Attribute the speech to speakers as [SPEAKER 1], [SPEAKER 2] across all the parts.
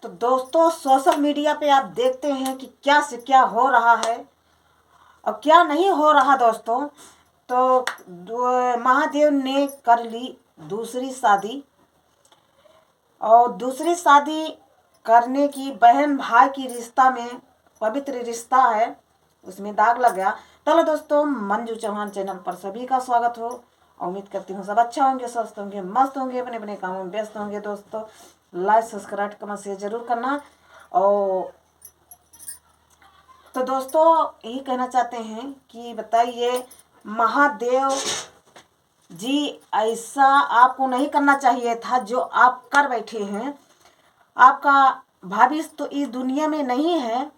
[SPEAKER 1] तो दोस्तों, social media पे आप देखते हैं कि क्या से क्या हो रहा है और क्या नहीं हो रहा दोस्तों। तो महादेव ने कर ली दूसरी शादी, और दूसरी शादी करने की बहन भाई की रिश्ता में पवित्र रिश्ता है, उसमें दाग लग गया। चलो दोस्तों, मंजू चौहान चैनल पर सभी का स्वागत हो। उम्मीद करती हूँ सब अच्छा होंगे, स्वस्थ होंगे, मस्त होंगे, अपने अपने कामों में व्यस्त होंगे। दोस्तों, लाइक सब्सक्राइब कमेंट शेयर जरूर करना। और तो दोस्तों, यही कहना चाहते हैं कि बताइए, महादेव जी ऐसा आपको नहीं करना चाहिए था जो आप कर बैठे हैं। आपका भविष्य तो इस दुनिया में नहीं है,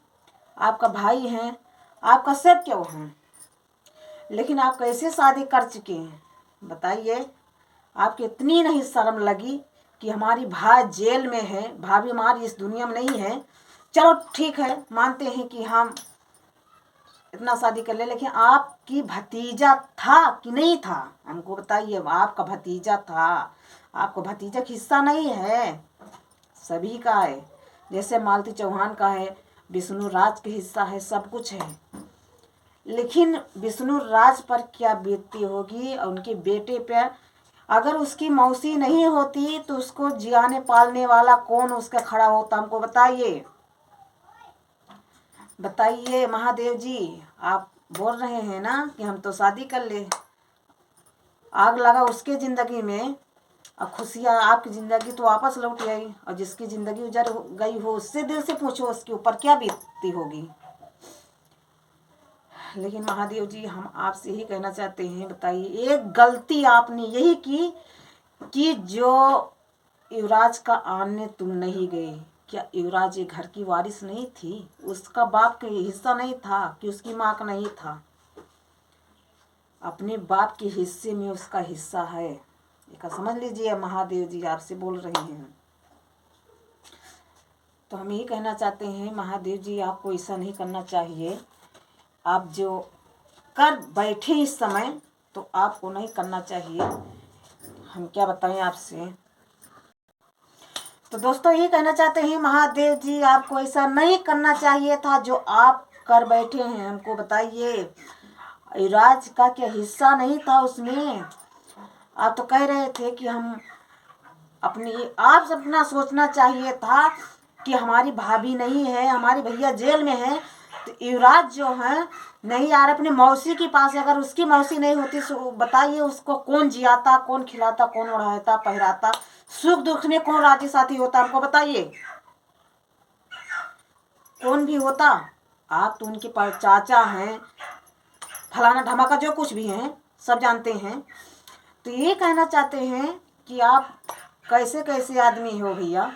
[SPEAKER 1] आपका भाई है, आपका सब क्यों है, लेकिन आप कैसे शादी कर चुके हैं बताइए। आपकी इतनी नहीं शर्म लगी कि हमारी भाई जेल में है, भाभी हमारी इस दुनिया में नहीं है। चलो ठीक है, मानते हैं कि हम इतना शादी कर ले, लेकिन आपकी भतीजा था कि नहीं था, हमको बताइए। आपका भतीजा था, आपको भतीजा का हिस्सा नहीं है, सभी का है। जैसे मालती चौहान का है, विष्णु राज का हिस्सा है, सब कुछ है। लेकिन विष्णु राज पर क्या बीतती होगी और उनके बेटे पर। अगर उसकी मौसी नहीं होती तो उसको जियाने पालने वाला कौन उसका खड़ा होता, हमको बताइए। बताइए महादेव जी, आप बोल रहे हैं ना कि हम तो शादी कर ले, आग लगा उसके ज़िंदगी में और खुशियाँ आपकी ज़िंदगी तो वापस लौट आई, और जिसकी ज़िंदगी उजड़ गई हो उससे दिल से पूछो उसके ऊपर क्या बीतती होगी। लेकिन महादेव जी, हम आपसे यही कहना चाहते हैं, बताइए, एक गलती आपने यही की कि जो युवराज का आने तुम नहीं गए। क्या युवराज ये घर की वारिस नहीं थी? उसका बाप का हिस्सा नहीं था कि उसकी माँ का नहीं था? अपने बाप के हिस्से में उसका हिस्सा है, एक समझ लीजिए। महादेव जी आपसे बोल रहे हैं, तो हम यही कहना चाहते हैं महादेव जी, आपको ऐसा नहीं करना चाहिए। आप जो कर बैठे इस समय, तो आपको नहीं करना चाहिए। हम क्या बताएं आपसे। तो दोस्तों, ये कहना चाहते हैं महादेव जी, आपको ऐसा नहीं करना चाहिए था जो आप कर बैठे हैं। हमको बताइए, युवराज का क्या हिस्सा नहीं था उसमें? आप तो कह रहे थे कि हम अपनी, आप अपना सोचना चाहिए था कि हमारी भाभी नहीं है, हमारे भैया जेल में है, तो युवराज जो है नहीं यार अपने मौसी के पास। अगर उसकी मौसी नहीं होती तो बताइए उसको कौन जियाता, कौन खिलाता, कौन ओढ़ाता पहराता, सुख दुख में कौन राजी साथी होता, हमको बताइए। कौन भी होता? आप तो उनके चाचा हैं, फलाना धमाका जो कुछ भी हैं सब जानते हैं। तो ये कहना चाहते हैं कि आप कैसे कैसे आदमी हो भैया।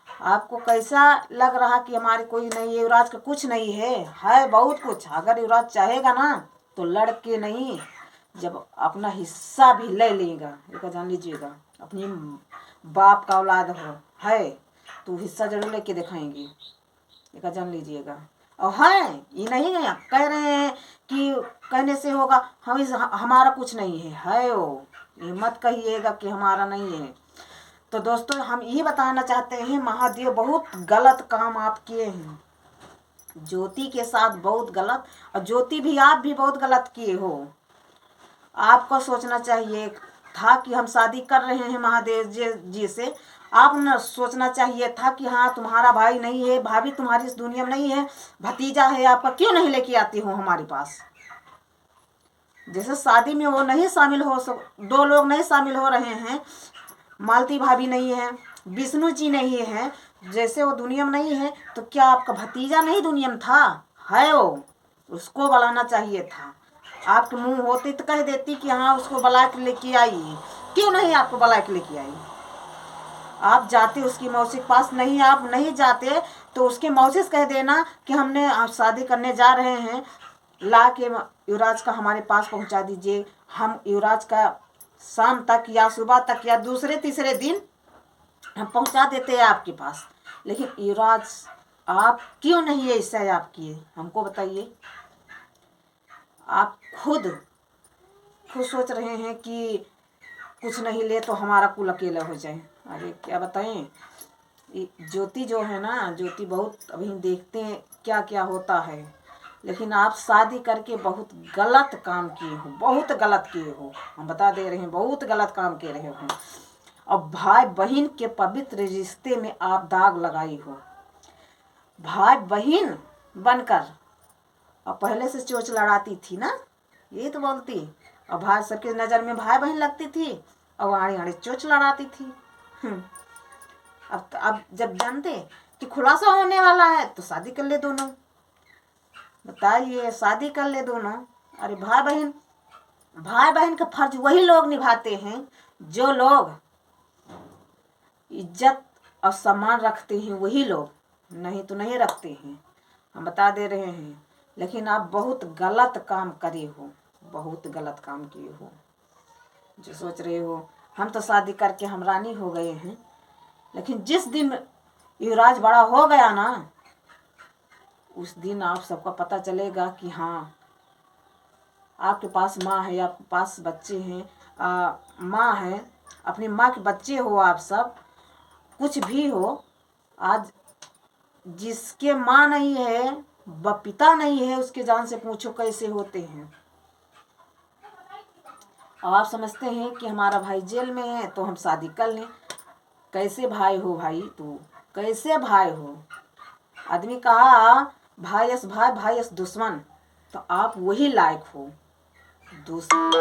[SPEAKER 1] आपको कैसा लग रहा कि हमारे कोई नहीं है, युवराज का कुछ नहीं है बहुत कुछ। अगर युवराज चाहेगा ना तो लड़के नहीं, जब अपना हिस्सा भी ले लेगा, एक जान लीजिएगा। अपनी बाप का औलाद है तो हिस्सा जरूर लेके दिखाएंगे, एक जान लीजिएगा। और है ये नहीं है कह रहे हैं कि कहने से होगा हमारा कुछ नहीं है वो, ये मत कहिएगा कि हमारा नहीं है। तो दोस्तों, हम यही बताना चाहते हैं, महादेव बहुत गलत काम आप किए हैं, ज्योति के साथ बहुत गलत। और ज्योति भी, आप भी बहुत गलत किए हो। आपको सोचना चाहिए था कि हम शादी कर रहे हैं महादेव जी से। आप न सोचना चाहिए था कि हाँ तुम्हारा भाई नहीं है, भाभी तुम्हारी इस दुनिया में नहीं है, भतीजा है आपका, क्यों नहीं लेके आती हो हमारे पास। जैसे शादी में वो नहीं शामिल हो, दो लोग नहीं शामिल हो रहे हैं, मालती भाभी नहीं है, विष्णु जी नहीं है, जैसे वो दुनिया में नहीं है, तो क्या आपका भतीजा नहीं दुनिया में था? है वो, उसको बुलाना चाहिए था। आपके मुंह होती तो कह देती कि हाँ उसको बुला के लेके आई, क्यों नहीं आपको बुला के लेके आई? आप जाते उसकी मौसी के पास, नहीं आप नहीं जाते तो उसके मौसी से कह देना कि हमने आप शादी करने जा रहे हैं, ला के युवराज का हमारे पास पहुंचा दीजिए। हम युवराज का शाम तक या सुबह तक या दूसरे तीसरे दिन हम पहुंचा देते हैं आपके पास। लेकिन युवराज आप क्यों नहीं ऐसा आप किए, हमको बताइए। आप खुद सोच रहे हैं कि कुछ नहीं ले तो हमारा कुल अकेला हो जाए। अरे क्या बताएं, ज्योति जो है ना, ज्योति बहुत अभी देखते हैं क्या क्या होता है, लेकिन आप शादी करके बहुत गलत काम किए हो, बहुत गलत किए हो। हम बता दे रहे हैं, बहुत गलत काम किए रहे हो। अब भाई बहन के पवित्र रिश्ते में आप दाग लगाई हो। भाई बहन बनकर, और पहले से चोच लड़ाती थी ना, ये तो बोलती। और भाई सबके नज़र में भाई बहन लगती थी, और आड़े आड़े चोच लड़ाती थी। अब जब जानते कि खुलासा होने वाला है तो शादी कर ले दोनों। बताइए, शादी कर ले दोनों। अरे भाई बहन का फर्ज वही लोग निभाते हैं जो लोग इज्जत और सम्मान रखते हैं, वही लोग, नहीं तो नहीं रखते हैं। हम बता दे रहे हैं। लेकिन आप बहुत गलत काम करे हो, बहुत गलत काम किए हो। जो सोच रहे हो हम तो शादी करके हम रानी हो गए हैं, लेकिन जिस दिन युवराज बड़ा हो गया ना, उस दिन आप सबका पता चलेगा कि हाँ, आपके पास माँ है, आपके पास बच्चे हैं, माँ है, अपनी माँ के बच्चे हो आप सब, कुछ भी हो। आज जिसके माँ नहीं है, पिता नहीं है, उसके जान से पूछो कैसे होते हैं। और आप समझते हैं कि हमारा भाई जेल में है तो हम शादी कर लें। कैसे भाई हो भाई, तू कैसे भाई हो? आदमी कहा भाई यस भाई, भाई यस दुश्मन, तो आप वही लायक हो दुश्मन।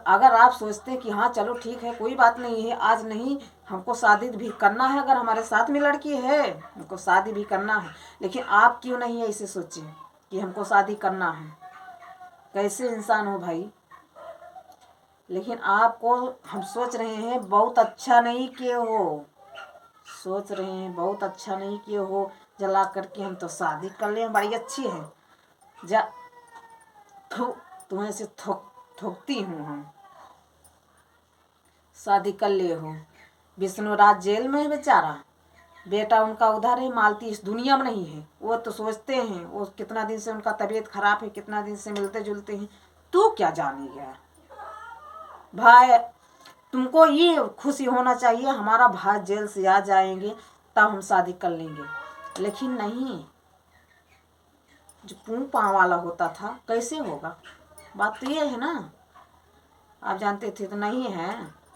[SPEAKER 1] अगर आप सोचते कि हाँ चलो ठीक है, कोई बात नहीं है, आज नहीं हमको शादी भी करना है, अगर हमारे साथ में लड़की है हमको शादी भी करना है, लेकिन आप क्यों नहीं ऐसे सोचे कि हमको शादी करना है? कैसे इंसान हो भाई? लेकिन आपको हम सोच रहे हैं बहुत अच्छा नहीं किए हो, सोच रहे हैं बहुत अच्छा नहीं किए हो। जला करके हम तो शादी कर ले, बड़ी अच्छी है, जा तुम्हें से थोकती हूँ हम, शादी कर ले हो। विष्णुराज जेल में है बेचारा, बेटा उनका उधर है, मालती इस दुनिया में नहीं है। वो तो सोचते हैं, वो कितना दिन से उनका तबीयत खराब है, कितना दिन से मिलते जुलते हैं। तू क्या जानी यार भाई, तुमको ये खुशी होना चाहिए हमारा भाई जेल से आ जाएंगे तब हम शादी कर लेंगे, लेकिन नहीं, जो पू पाँव वाला होता था कैसे होगा? बात तो ये है ना, आप जानते थे तो नहीं है,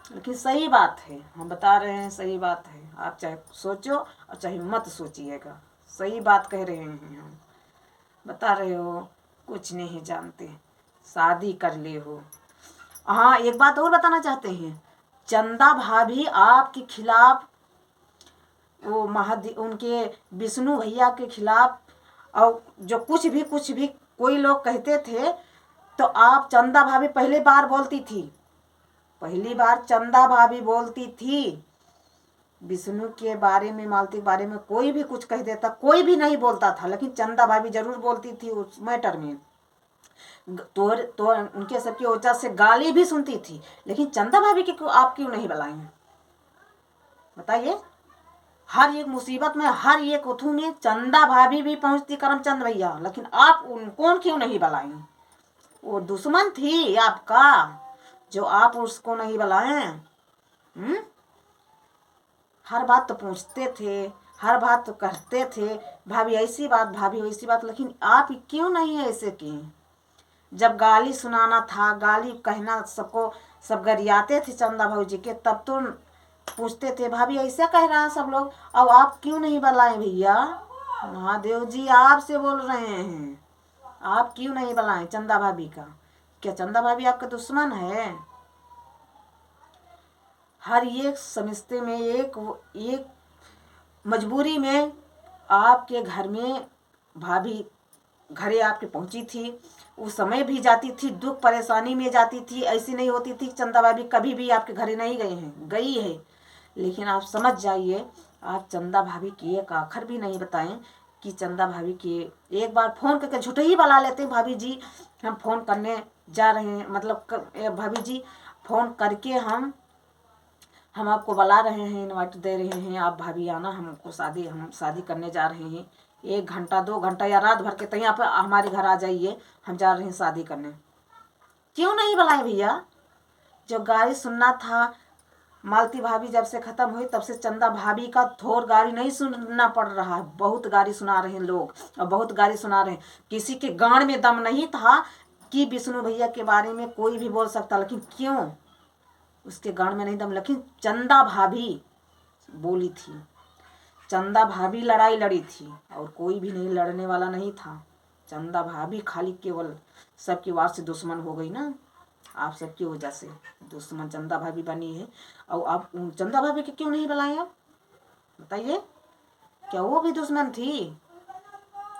[SPEAKER 1] लेकिन सही बात है, हम बता रहे हैं सही बात है। आप चाहे सोचो और चाहे मत सोचिएगा, सही बात कह रहे हैं हम, बता रहे हो कुछ नहीं जानते, शादी कर ले हो। हाँ, एक बात और बताना चाहते हैं, चंदा भाभी आपके खिलाफ, वो उनके विष्णु भैया के खिलाफ, और जो कुछ भी कोई लोग कहते थे, तो आप चंदा भाभी पहली बार बोलती थी, पहली बार चंदा भाभी बोलती थी। विष्णु के बारे में, मालती के बारे में कोई भी कुछ कह देता, कोई भी नहीं बोलता था, लेकिन चंदा भाभी जरूर बोलती थी उस मैटर में। तो उनके सबकी वजह से गाली भी सुनती थी, लेकिन चंदा भाभी के आप क्यों नहीं बुलाई? बताइए, हर एक मुसीबत में, हर एक उथू में चंदा भाभी भी पहुंचती करमचंद भैया, लेकिन आप उनको क्यों नहीं बुलाई? वो दुश्मन थी आपका, जो आप उसको नहीं बुलाए। हर बात तो पूछते थे, हर बात तो करते थे, भाभी ऐसी बात, भाभी वैसी बात, लेकिन आप क्यों नहीं ऐसे किए? जब गाली सुनाना था, गाली कहना, सबको सब गरियाते थे चंदा भाजी के, तब तो पूछते थे भाभी ऐसा कह रहा है सब लोग, अब आप क्यों नहीं बुलाए भैया? महादेव जी आपसे बोल रहे हैं, आप क्यों नहीं बुलाए चंदा भाभी का? क्या चंदा भाभी आपका दुश्मन है? हर एक समझते में, एक मजबूरी में आपके घर में भाभी घरे आपके पहुंची थी, उस समय भी जाती थी, दुख परेशानी में जाती थी, ऐसी नहीं होती थी चंदा भाभी कभी भी आपके घरे नहीं गए हैं, गई है। लेकिन आप समझ जाइए, आप चंदा भाभी की एक आखर भी नहीं बताएं कि चंदा भाभी की एक बार फ़ोन करके झूठे ही बुला लेते, भाभी जी हम फ़ोन करने जा रहे हैं, मतलब भाभी जी फ़ोन करके हम आपको बुला रहे हैं, इनवाइट दे रहे हैं, आप भाभी आना, हम शादी करने जा रहे हैं, 1 घंटा 2 घंटा या रात भर के तैयार यहाँ पर हमारे घर आ जाइए, हम जा रहे हैं शादी करने। क्यों नहीं बुलाए भैया? जो गाली सुनना था मालती भाभी जब से ख़त्म हुई तब से चंदा भाभी का थोर गाली नहीं सुनना पड़ रहा है। बहुत गाली सुना रहे हैं लोग और बहुत गाली सुना रहे हैं। किसी के गांड में दम नहीं था कि विष्णु भैया के बारे में कोई भी बोल सकता, लेकिन क्यों उसके गांड में नहीं दम, लेकिन चंदा भाभी बोली थी। चंदा भाभी लड़ाई लड़ी थी और कोई भी नहीं लड़ने वाला नहीं था। चंदा भाभी खाली केवल सबकी वार से दुश्मन हो गई ना, आप सबकी वजह से दुश्मन चंदा भाभी बनी है। और आप चंदा भाभी के क्यों नहीं बुलाए? आप बताइए, क्या वो भी दुश्मन थी?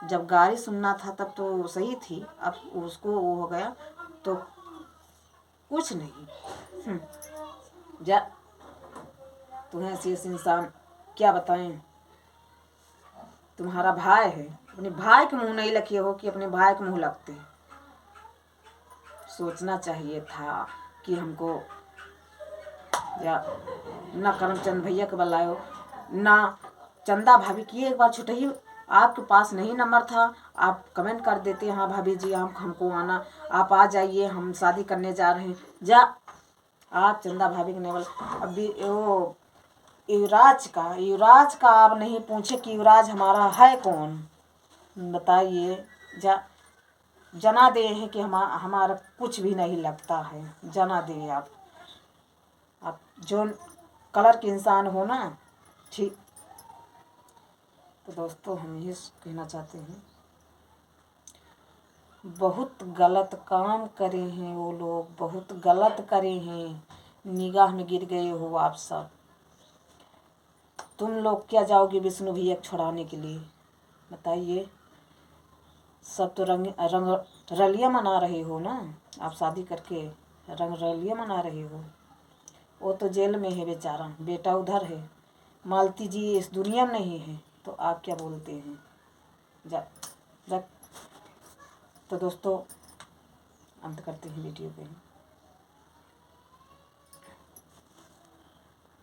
[SPEAKER 1] जब गाली सुनना था तब तो सही थी, अब उसको वो हो गया तो कुछ नहीं। जा तुम्हें ऐसी इंसान क्या बताएं। तुम्हारा भाई है, अपने भाई के मुंह नहीं लगे हो कि अपने भाई के मुंह लगते। सोचना चाहिए था कि हमको या ना करमचंद भैया के बुलायो ना चंदा भाभी की। एक बार छुट्टी आपके पास नहीं नंबर था, आप कमेंट कर देते हाँ भाभी जी हमको आना, आप आ जाइए, हम शादी करने जा रहे हैं। जा आप चंदा भाभी के नहीं बोला। अभी वो युवराज का आप नहीं पूछे कि युवराज हमारा है कौन, बताइए। जना दे हैं कि हमारा कुछ भी नहीं लगता है, जना दे आप जो कलर के इंसान हो ना, ठीक। तो दोस्तों हम ये कहना चाहते हैं, बहुत गलत काम करे हैं वो लोग, बहुत गलत करे हैं, निगाह में गिर गए हो आप सब। तुम लोग क्या जाओगे विष्णु भैया छुड़ाने के लिए, बताइए। सब तो रंग रलियाँ मना रहे हो ना, आप शादी करके रंग रलियाँ मना रहे हो। वो तो जेल में है बेचारा, बेटा उधर है, मालती जी इस दुनिया में नहीं है, तो आप क्या बोलते हैं। जा तो दोस्तों अंत करते हैं वीडियो पे।